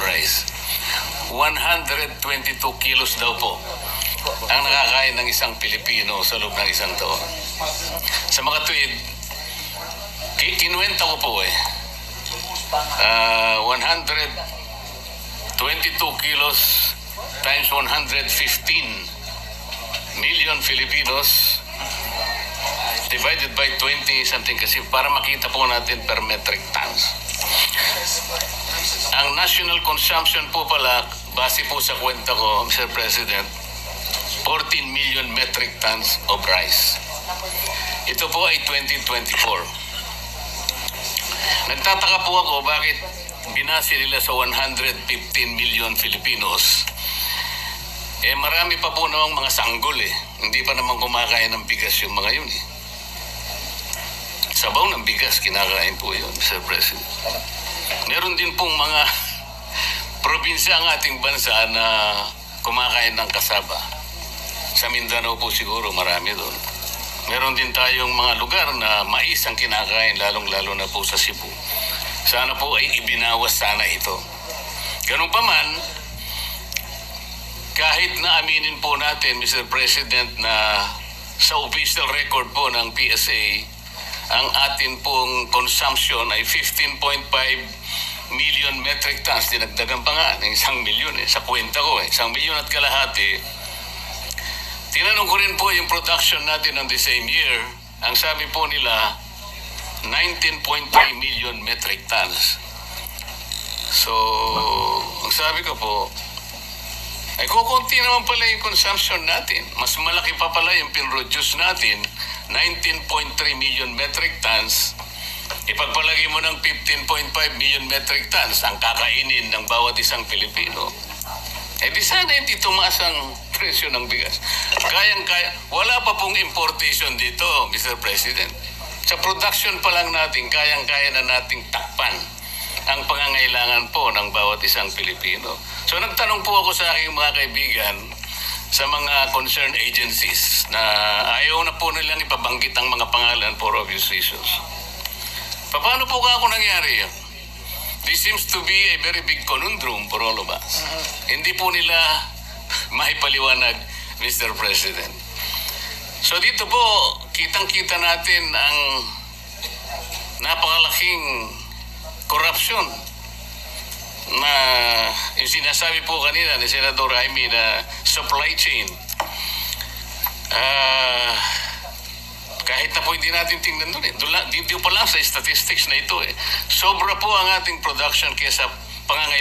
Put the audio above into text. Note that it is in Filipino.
rice. 122 kilos daw po ang nakakain ng isang Pilipino sa loob ng isang taon. Sa mga tweet, kinuwenta ko po 122 kilos times 115 million Filipinos divided by 20 something kasi para makita po natin per metric tons. Ang national consumption po pala, base po sa kwenta ko, Mr. President, 14 million metric tons of rice. Ito po ay 2024. Nagtataka po ako bakit binase nila sa 115 million Filipinos. Marami pa po namang mga sanggol Hindi pa naman kumakain ng bigas yung mga yun Sabaw ng bigas, kinakain po yun, Mr. President. Meron din pong mga probinsya ang ating bansa na kumakain ng kasaba. Sa Mindanao po siguro marami doon. Meron din tayong mga lugar na mais ang kinakain, lalong-lalo na po sa Cebu. Sana po ay ibinawas sana ito. Ganun pa man, kahit na aminin po natin, Mr. President, na sa official record po ng PSA, ang atin pong consumption ay 15.5 million metric tons. Dinagdagan pa nga ng 1 million Sa kwenta ko 1 million at kalahati. Tinanong ko rin po yung production natin on the same year. Ang sabi po nila, 19.3 million metric tons. So, ang sabi ko po, ay kukunti naman pala yung consumption natin. Mas malaki pa pala yung pinroduce natin, 19.3 million metric tons. Ipagpalagay mo ng 15.5 million metric tons ang kakainin ng bawat isang Pilipino. Di sana hindi tumaas ang presyo ng bigas. Wala pa pong importation dito, Mr. President. Sa production pa lang natin, kayang-kaya na nating takpan ang pangangailangan po ng bawat isang Pilipino. So nagtanong po ako sa aking mga kaibigan sa mga concerned agencies na ayaw na po nilang ipabanggit ang mga pangalan for obvious reasons. Paano po ako nangyari yun? This seems to be a very big conundrum for all of us. Hindi po nila maipaliwanag, Mr. President. So dito po, kitang-kita natin ang napakalaking korupsyon na yung sinasabi po kanina ni Senador Jaime na supply chain. Kahit na po hindi natin tingnan doon Dito pa lang sa statistics na ito Sobra po ang ating production kaysa pangangailangan